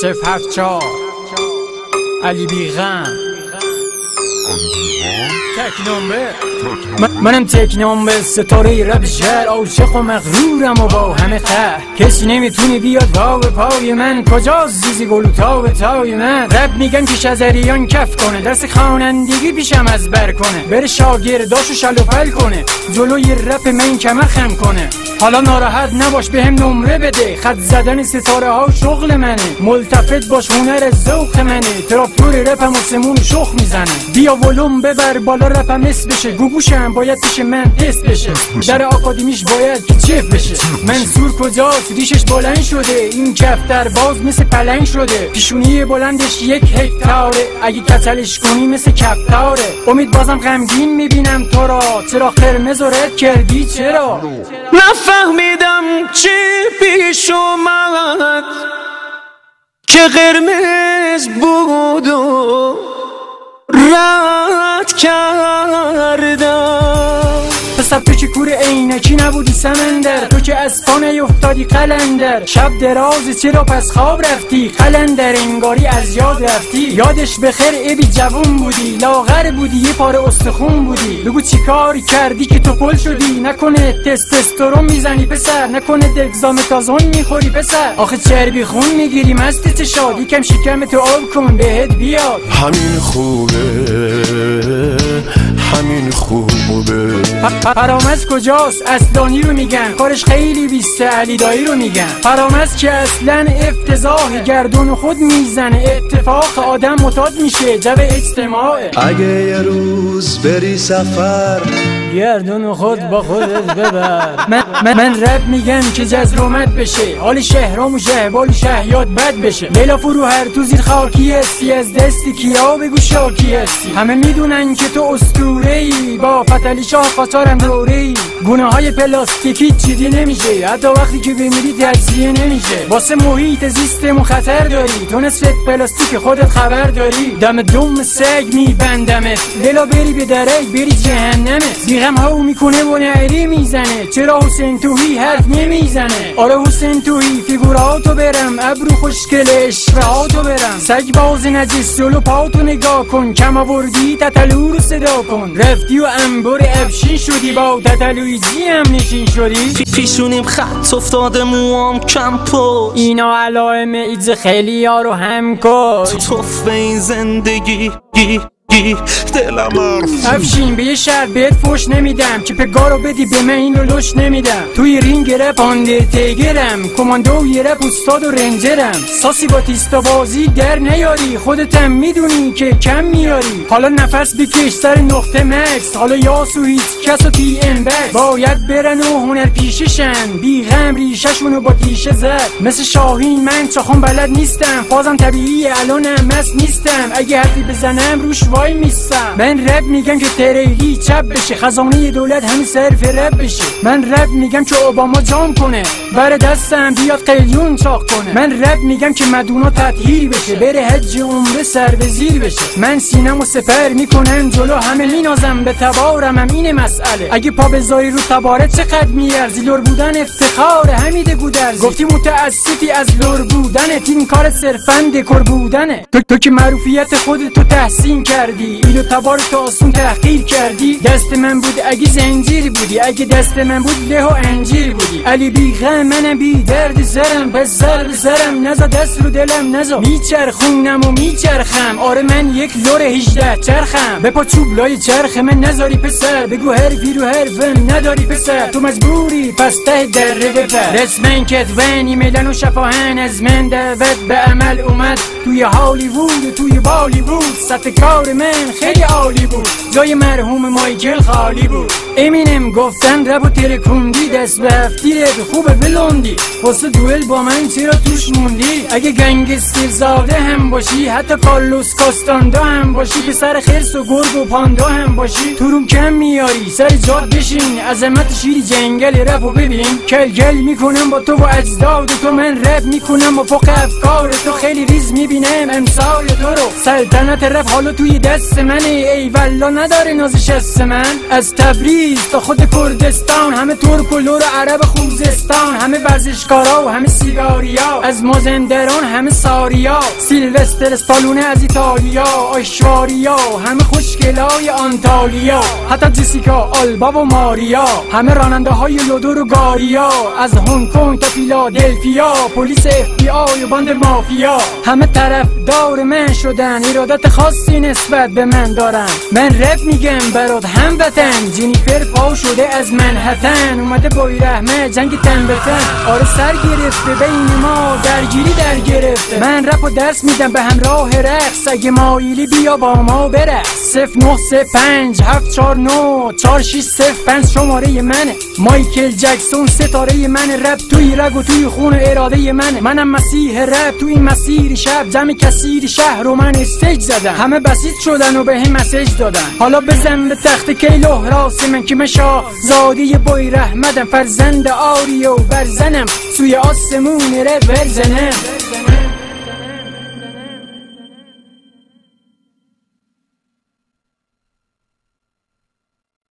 074 علی بیغم منم تکنامبه ستاره رب شهر، عاشق و مغرورم و با همه قهر. کسی نمیتونه بیاد پا به پای من، کجاست زیزی گلو تا به تای من. رب میگن که شزریان کف کنه، درس خوانندگی پیشم از بر کنه، بره شاگرداشو شلوپل کنه، جلوی رپ من کمر خم کنه. حالا ناراحت نباش بهم نمره بده، خط زدن ستاره ها شغل منه، ملتفت باش هنر ذوق منه، تراکتور رپم و سمون شخ میزنه. بیا ولوم ببر بالا رپم اس بشه، گوگوشم باید پیش من تست بشه، در آکادمیش باید که چف بشه. منصور کجاست ریشش بلند شده، این کفتر باز مثل پلنگ شده، پیشونی بلندش 1 هکتاره، اگه کتلش کنی مثل کفتاره. امید بازم غمگین میبینم تو را، چرا قرمز و رد کردی چرا؟ نفهمیدم چی پیش اومد که قرمز بود و رد کردم. پسر تو که کور عینکی نبودی سمندر، تو که از پا نیفتادی قلندر. شب درازی چرا پس خواب رفتی قلندر، انگاری از یاد رفتی. یادش بخیر ابی جوون بودی، لاغر بودی یه پاره استخون بودی. بگو چی کاری کردی که تو پل شدی، نکنه تستوسترون میزنی پسر، نکنه دگزامتازون میخوری پسر. آخه چربی خون میگیری مست چشاد، یکم شکم تو آب کن بهت بیاد. همین خوبه همین خوبه. فرامز کجاست؟ اسدانی رو میگن، کارش خیلی بیسته، علی دایی رو میگن. فرامز که اصلا افتضاحه، گردون خود میزنه، اتفاق آدم متاد میشه، جو اجتماعه. اگه یه روز بری سفر، گردون خود با خودت ببر. من رب میگم که جزرومت بشه، حال شهرام و شهبال شهیات بد بشه. لیلا فرو هر تو زیر خاکی هستی، از دستی کیا بگو شاکی هستی. همه میدونن که تو اسطوره‌ای، با فتلی شاه قاچارم دوره‌ای. گونه های پلاستیکی چیدی نمیشه، حتی وقتی که بمیری تجزیه نمیشه. واسه محیط زیستمون خطر داری، تو نصف پلاستیک خودت خبر داری. دم دم سگ میبندمت، لیلا بری به درک بری جهنمت. بیغم هاو میکنه و نعری میزنه، چرا حسین توهی حرف نمیزنه؟ آره حسین توهی فیگوراتو برم، ابرو خوشگل اشرهاتو برم. سگ باز نجس جلو پاتو نگاه کن، کم آوردی تتلو رو صدا کن. رفتی و انبار افشین شدی، با تتلوی جی هم نشین شدی. پیشونیم خط افتاده موام کمپو، اینا علائم ایدز خیلی ها رو هم کن. توف به این زندگی دلم افشین به یه شرط بهت فوش نمیدم، که پگارو بدی به من اینو لش نمیدم. توی رینگ رپ آندرتیگرم، کماندو یه رپ استاد و رنجرم. ساسی با تیستا بازی در نیاری، خودتم میدونی که کم میاری. حالا نفس بکش سر نقطه مکس، حالا یاسو هیچ کسو تی ام بکس. باید برن و هنر پیششن، بیغم ریششونو با تیشه زد. مثل شاهین من چاخون بلد نیستم، فازم طبیعی الانم مست نیستم. اگه حرفی بزنم روش وای میستم. من رپ میگم که تریلی چپ بشه، خزانه دولت همین صرف رپ بشه. من رپ میگم که اوباما جام کنه، بره دستم بیاد قلیون چاق کنه. من رپ میگم که مدونا تطهیر بشه، بره حج عمره سر به زیر بشه. من سینمو سپر میکنم جلو همه، مینازم به تبارم هم اینه مسئله. اگه پا بذاری رو تباره چقدر میارزی، لور بودن افتخار حمید گودرزی. گفتی متاسفی از لور بودنت، این کار صرفا دکور بودنه. تو که معروفیت خودتو تحسین کردی، اینو تبار تو آسون تحقیر کردی. دست من بود اگه زنجیر بودی، اگه دست من بود له و انجیر بودی. علی بیغم منم بی درد سرم، بس سر به سرم نزا، دست رو دلم نزا. میچرخونم و میچرخم، آره من یک لور 18 چرخم. بپا چوب لای چرخ من نذاری پسر، بگو حرفی رو حرفم نداری پسر. تو مجبوری پس ته دره بپر. رسمن کدوانی میلن و شفاهن، از من دعوت به عمل اومد. توی هالیوود و توی بالیوود، سطح کار من خیلی عالی بود، جای مرحوم مایکل خالی بود. امینم گفتن رب و ترکوندی، دست به هفتیرت خوبه بلوندی. واسه دوئل با من چرا توش موندی؟ اگه گنگستر زاده هم باشی، حتی کارلوس کاستاندا هم باشی، پسر خرس و گرگ و پاندا هم باشی، تو رو کم میاری سر جاد بشین. عظمت شیر جنگل رپ و ببین، کل میکنم با تو و اجداد تو. من رپ میکنم با فوق افکار تو، خیلی ریز میبینم امثال تو رو. سلطنت رپ حالا توی دست منه، ای والله نداره نازش از من. از تبریز تا خود کردستان، همه ترک و لور عرب خوزستان، همه ورزشکارا و همه سیگاریا، از مازندران همه ساریا، سیلوستر اسپالونه از ایتالیا، آیشواریا همه خوشگلای آنتالیا، حتی جسیکا آلبا و ماریا، همه راننده های لودور و گاریا، از هنگ کنگ تا فیلادلفیا، پلیس FBI و باند مافیا، همه طرفدار من شدن، ایرادات خاصی نسبت به من دارن. من رپ میگم برات هموطن، جنیفر پا شده از منهتن، اومده با رحمه جنگ تن به تن، آره سر گرفته بین ما درگیری در گرفته. من رپ و درس میدم به همراه رقص، اگه مایلی بیا با ما برقص. 0935 749 4605 شماره منه، مایکل جکسون ستاره من، رپ توی رگ و توی خون اراده منه. منم مسیح رپ تو این مسیر شب، جمع کثیر شهر رو من استیج زدم، همه بسیط شدن و به هم مسیج دادن. حالا بزن به تخت کیلو راست من که مشا زادی بوی رحمتم، فرزند آریو برزنم، سوی آسمون رپ برزنم.